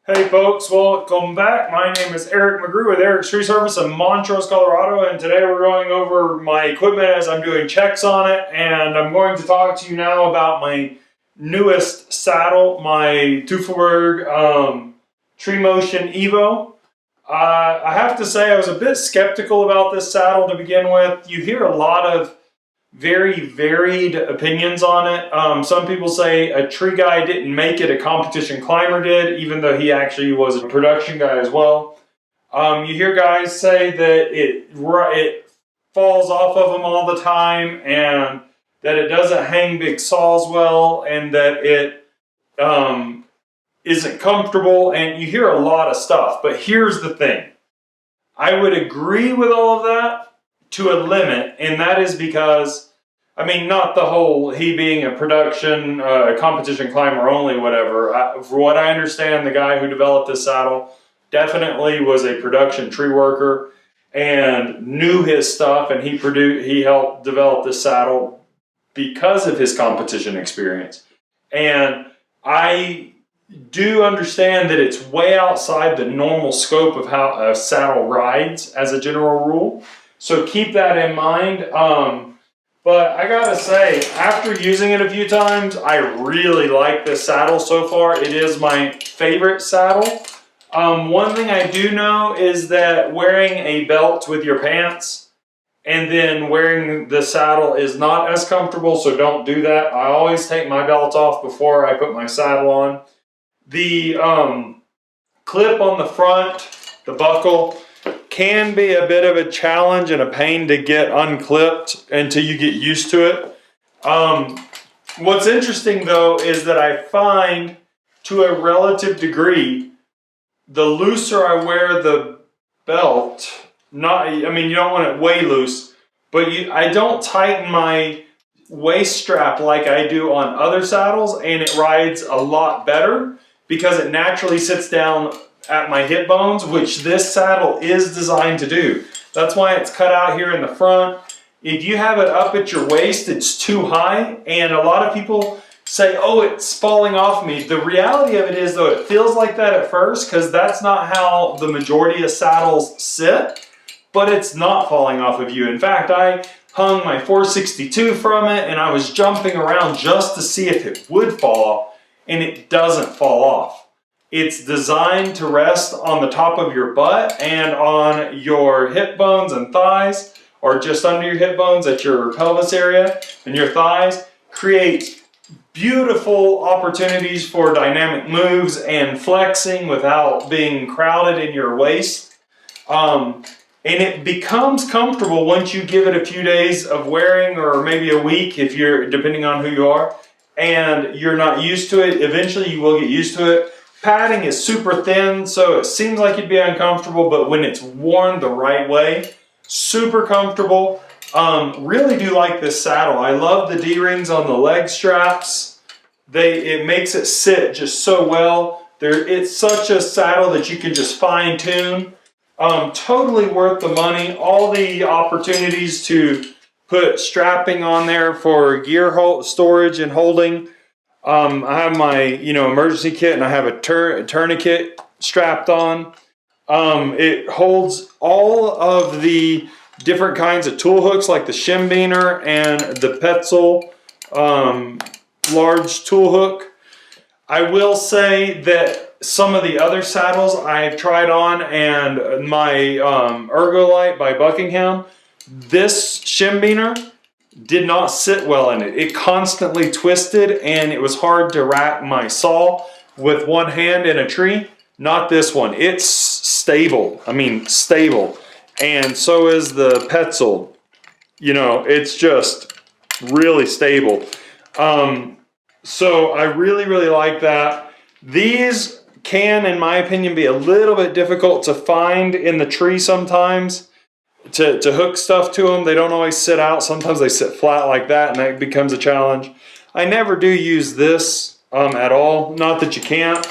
Hey folks, welcome back. My name is Eric McGrew with Eric's Tree Service in Montrose, Colorado, and today we're going over my equipment as I'm doing checks on it, and I'm going to talk to you now about my newest saddle, my Teufelberger TreeMOTION EVO. I have to say I was a bit skeptical about this saddle to begin with. You hear a lot of very varied opinions on it. Some people say a tree guy didn't make it, a competition climber did, even though he actually was a production guy as well. You hear guys say that it falls off of them all the time, and that it doesn't hang big saws well, and that it isn't comfortable, and you hear a lot of stuff. But here's the thing. I would agree with all of that to a limit, and that is because, I mean, not the whole he being a production, competition climber only, whatever. For what I understand, the guy who developed this saddle definitely was a production tree worker and knew his stuff, and he helped develop this saddle because of his competition experience. And I do understand that it's way outside the normal scope of how a saddle rides as a general rule. So keep that in mind. But I gotta say, after using it a few times, I really like this saddle so far. It is my favorite saddle. One thing I do know is that wearing a belt with your pants and then wearing the saddle is not as comfortable, so don't do that. I always take my belt off before I put my saddle on. The clip on the front, the buckle, can be a bit of a challenge and a pain to get unclipped until you get used to it. What's interesting though is that I find, to a relative degree, the looser I wear the belt, you don't want it way loose, but I don't tighten my waist strap like I do on other saddles, and it rides a lot better because it naturally sits down at my hip bones, which this saddle is designed to do. That's why it's cut out here in the front. If you have it up at your waist, it's too high, and a lot of people say, oh, it's falling off me. The reality of it is, though, it feels like that at first because that's not how the majority of saddles sit, but it's not falling off of you. In fact, I hung my 462 from it, and I was jumping around just to see if it would fall off, and it doesn't fall off. It's designed to rest on the top of your butt and on your hip bones and thighs, or just under your hip bones at your pelvis area and your thighs. Create beautiful opportunities for dynamic moves and flexing without being crowded in your waist. And it becomes comfortable once you give it a few days of wearing, or maybe a week if you're, depending on who you are, and you're not used to it. Eventually you will get used to it. Padding is super thin, so it seems like it'd be uncomfortable, but when it's worn the right way, super comfortable. Really do like this saddle. I love the D-rings on the leg straps. It makes it sit just so well. It's such a saddle that you can just fine tune. Totally worth the money. All the opportunities to put strapping on there for gear storage and holding. I have my, emergency kit, and I have a tourniquet strapped on. It holds all of the different kinds of tool hooks, like the Shimbiner and the Petzl large tool hook. I will say that some of the other saddles I've tried on, and my Ergolite by Buckingham, this Shimbiner did not sit well in it. It constantly twisted, and it was hard to rack my saw with one hand in a tree. Not this one. It's stable. I mean, stable. And so is the Petzl. It's just really stable. So I really, really like that. These can, in my opinion, be a little bit difficult to find in the tree sometimes. To hook stuff to them. They don't always sit out. Sometimes they sit flat like that, and that becomes a challenge. I never do use this at all. Not that you can't.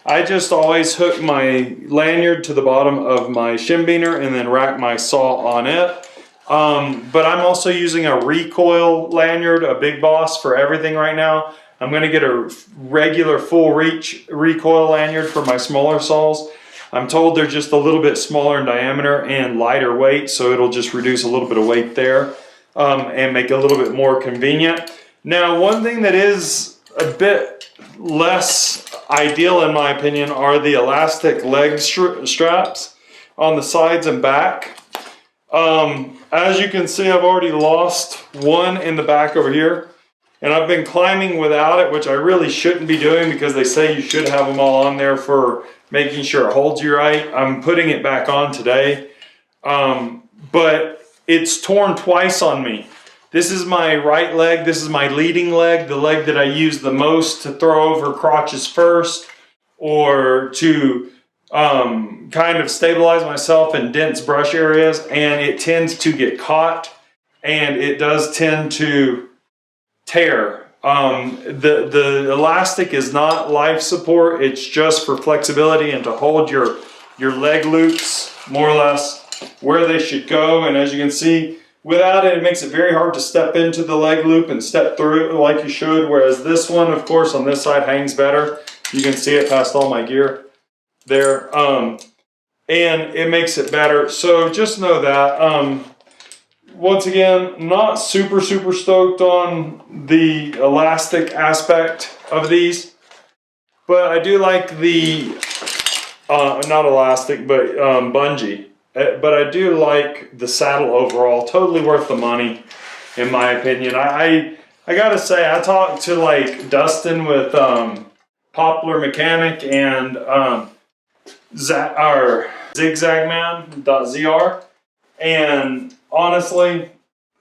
I just always hook my lanyard to the bottom of my Shimbiner and then rack my saw on it. But I'm also using a recoil lanyard, a Big Boss, for everything right now. I'm going to get a regular full reach recoil lanyard for my smaller saws. I'm told they're just a little bit smaller in diameter and lighter weight, so it'll just reduce a little bit of weight there and make it a little bit more convenient. Now, one thing that is a bit less ideal in my opinion are the elastic leg straps on the sides and back. As you can see, I've already lost one in the back over here, and I've been climbing without it, which I really shouldn't be doing because they say you should have them all on there for making sure it holds you right. I'm putting it back on today, but it's torn twice on me. This is my right leg, this is my leading leg, the leg that I use the most to throw over crotches first, or to kind of stabilize myself in dense brush areas, and it tends to get caught and it does tend to tear. The elastic is not life support, it's just for flexibility and to hold your leg loops more or less where they should go. And as you can see, without it, it makes it very hard to step into the leg loop and step through it like you should, whereas this one, of course, on this side hangs better. You can see it past all my gear there, and it makes it better. So just know that. Once again, not super stoked on the elastic aspect of these, but I do like the, not elastic, but bungee. But I do like the saddle overall. Totally worth the money, in my opinion. I gotta say, I talked to like Dustin with Poplar Mechanic and zigzagman.zr, and honestly,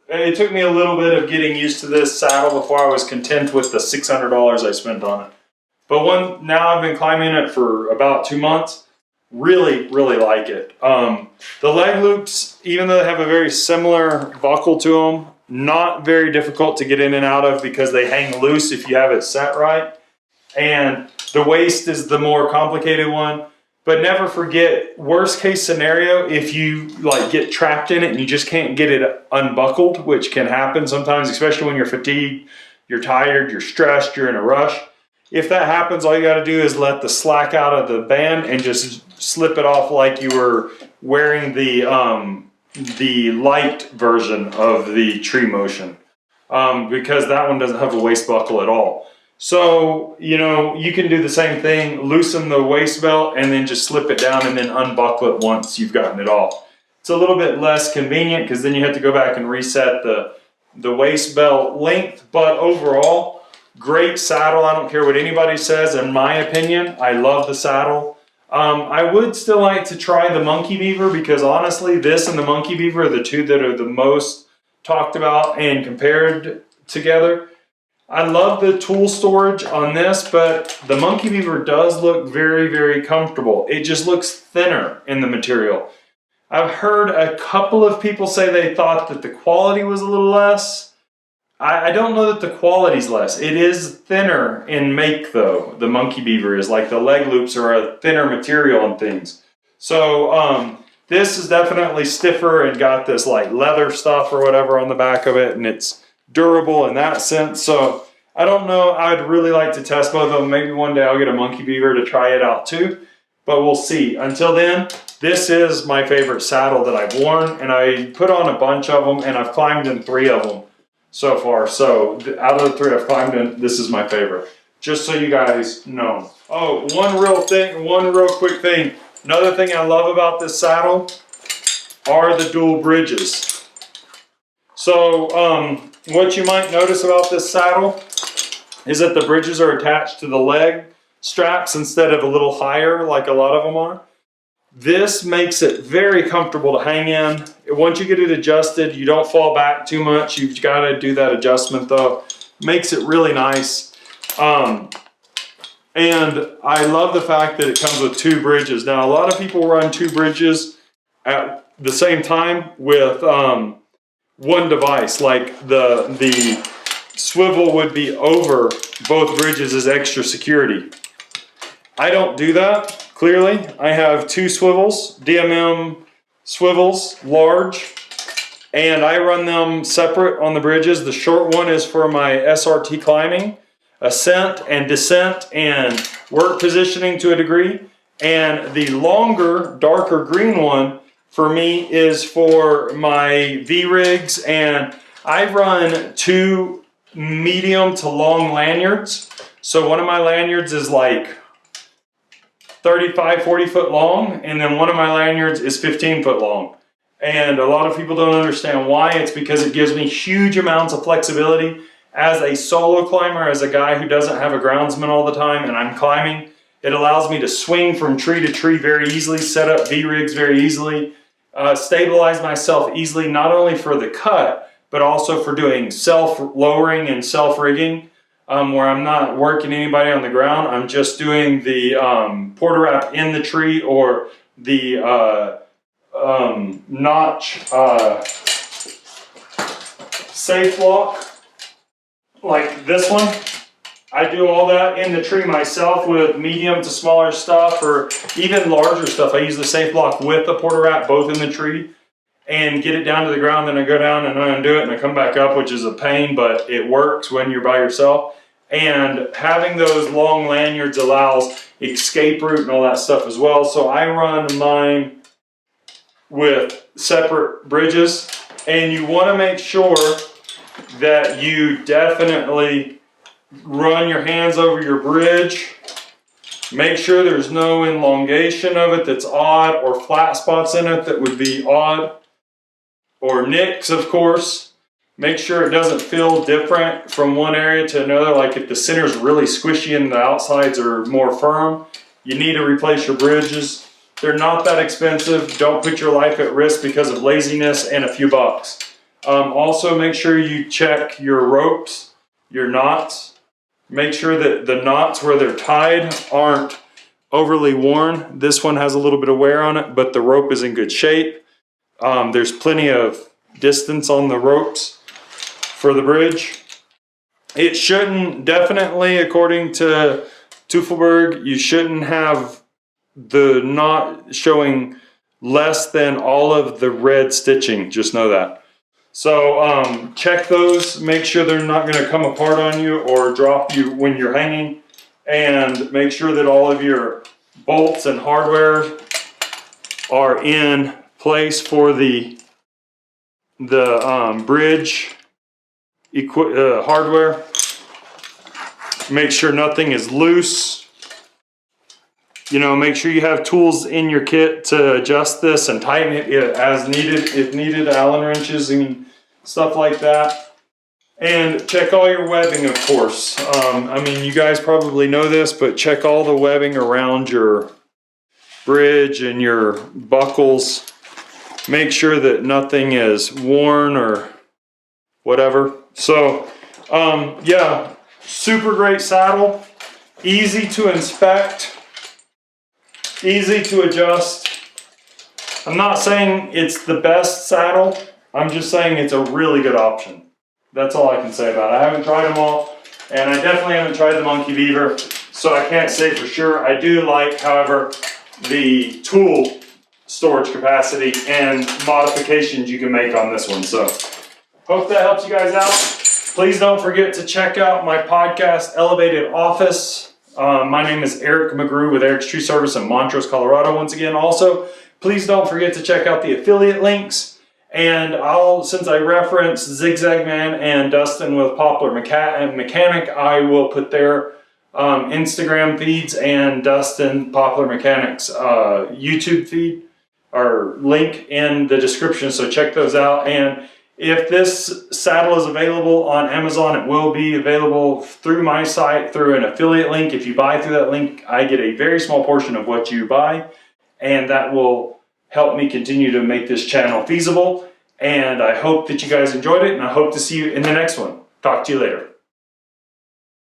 it took me a little bit of getting used to this saddle before I was content with the $600 I spent on it. But now I've been climbing it for about 2 months. Really like it. The leg loops, even though they have a very similar buckle to them, not very difficult to get in and out of because they hang loose if you have it set right. And the waist is the more complicated one. But never forget, worst case scenario, if you like get trapped in it and you just can't get it unbuckled, which can happen sometimes, especially when you're fatigued, you're tired, you're stressed, you're in a rush. If that happens, all you got to do is let the slack out of the band and just slip it off like you were wearing the light version of the TreeMOTION, because that one doesn't have a waist buckle at all. So, you know, you can do the same thing, loosen the waist belt and then just slip it down and then unbuckle it once you've gotten it off. It's a little bit less convenient because then you have to go back and reset the waist belt length, but overall, great saddle. I don't care what anybody says. In my opinion, I love the saddle. I would still like to try the Monkey Beaver because honestly, this and the Monkey Beaver are the two that are the most talked about and compared together. I love the tool storage on this, but the Monkey Beaver does look very comfortable. It just looks thinner in the material. I've heard a couple of people say they thought that the quality was a little less. I don't know that the quality's less. It is thinner in make though, the Monkey Beaver is. Like the leg loops are a thinner material and things. So this is definitely stiffer and got this like leather stuff or whatever on the back of it, and it's durable in that sense. So I don't know, I'd really like to test both of them. Maybe one day I'll get a Monkey Beaver to try it out too, but we'll see. Until then, this is my favorite saddle that I've worn, and I put on a bunch of them and I've climbed in 3 of them so far. So out of the 3 I've climbed in, this is my favorite. Just so you guys know. Oh, one real quick thing. Another thing I love about this saddle are the dual bridges. So what you might notice about this saddle is that the bridges are attached to the leg straps instead of a little higher like a lot of them are. This makes it very comfortable to hang in. Once you get it adjusted, you don't fall back too much. You've got to do that adjustment though. Makes it really nice. And I love the fact that it comes with 2 bridges. Now, a lot of people run 2 bridges at the same time with one device, like the swivel would be over both bridges as extra security. I don't do that, clearly. I have 2 swivels, DMM swivels, large, and I run them separate on the bridges. The short one is for my SRT climbing, ascent and descent and work positioning to a degree. And the longer, darker green one for me is for my V-rigs, and I run 2 medium to long lanyards. So one of my lanyards is like 35, 40 foot long, and then one of my lanyards is 15 foot long. And a lot of people don't understand why. It's because it gives me huge amounts of flexibility as a solo climber, as a guy who doesn't have a groundsman all the time and I'm climbing. It allows me to swing from tree to tree very easily, set up V-rigs very easily, stabilize myself easily, not only for the cut, but also for doing self-lowering and self-rigging, where I'm not working anybody on the ground. I'm just doing the porta wrap in the tree, or the notch safe lock, like this one. I do all that in the tree myself with medium to smaller stuff, or even larger stuff. I use the safe lock with the porta wrap both in the tree and get it down to the ground. Then I go down and I undo it and I come back up, which is a pain, but it works when you're by yourself. And having those long lanyards allows escape route and all that stuff as well. So I run mine with separate bridges, and you want to make sure that you definitely run your hands over your bridge. Make sure there's no elongation of it that's odd, or flat spots in it that would be odd, or nicks, of course. Make sure it doesn't feel different from one area to another. Like if the center is really squishy and the outsides are more firm, you need to replace your bridges. They're not that expensive. Don't put your life at risk because of laziness and a few bucks. Also, make sure you check your ropes, your knots. Make sure that the knots where they're tied aren't overly worn. This one has a little bit of wear on it, but the rope is in good shape. There's plenty of distance on the ropes for the bridge. It shouldn't, definitely, according to Teufelberg, you shouldn't have the knot showing less than all of the red stitching. Just know that. So check those, make sure they're not going to come apart on you or drop you when you're hanging, and make sure that all of your bolts and hardware are in place for the bridge hardware. Make sure nothing is loose. You know, make sure you have tools in your kit to adjust this and tighten it as needed, if needed, Allen wrenches and stuff like that. And check all your webbing, of course. I mean, you guys probably know this, but check all the webbing around your bridge and your buckles. Make sure that nothing is worn or whatever. So, yeah, super great saddle. Easy to inspect. Easy to adjust. I'm not saying it's the best saddle. I'm just saying it's a really good option. That's all I can say about it. I haven't tried them all, and I definitely haven't tried the Monkey Beaver, so I can't say for sure. I do like, however, the tool storage capacity and modifications you can make on this one. So hope that helps you guys out. Please don't forget to check out my podcast, Elevated Office. My name is Eric McGrew with Eric's Tree Service in Montrose, Colorado. Once again, also, please don't forget to check out the affiliate links. And since I referenced Zigzag Man and Dustin with Poplar Mechanic, I will put their Instagram feeds and Dustin Poplar Mechanic's YouTube feed or link in the description. So check those out. And if this saddle is available on Amazon, it will be available through my site through an affiliate link. If you buy through that link, I get a very small portion of what you buy, and that will help me continue to make this channel feasible. And I hope that you guys enjoyed it, and I hope to see you in the next one. Talk to you later.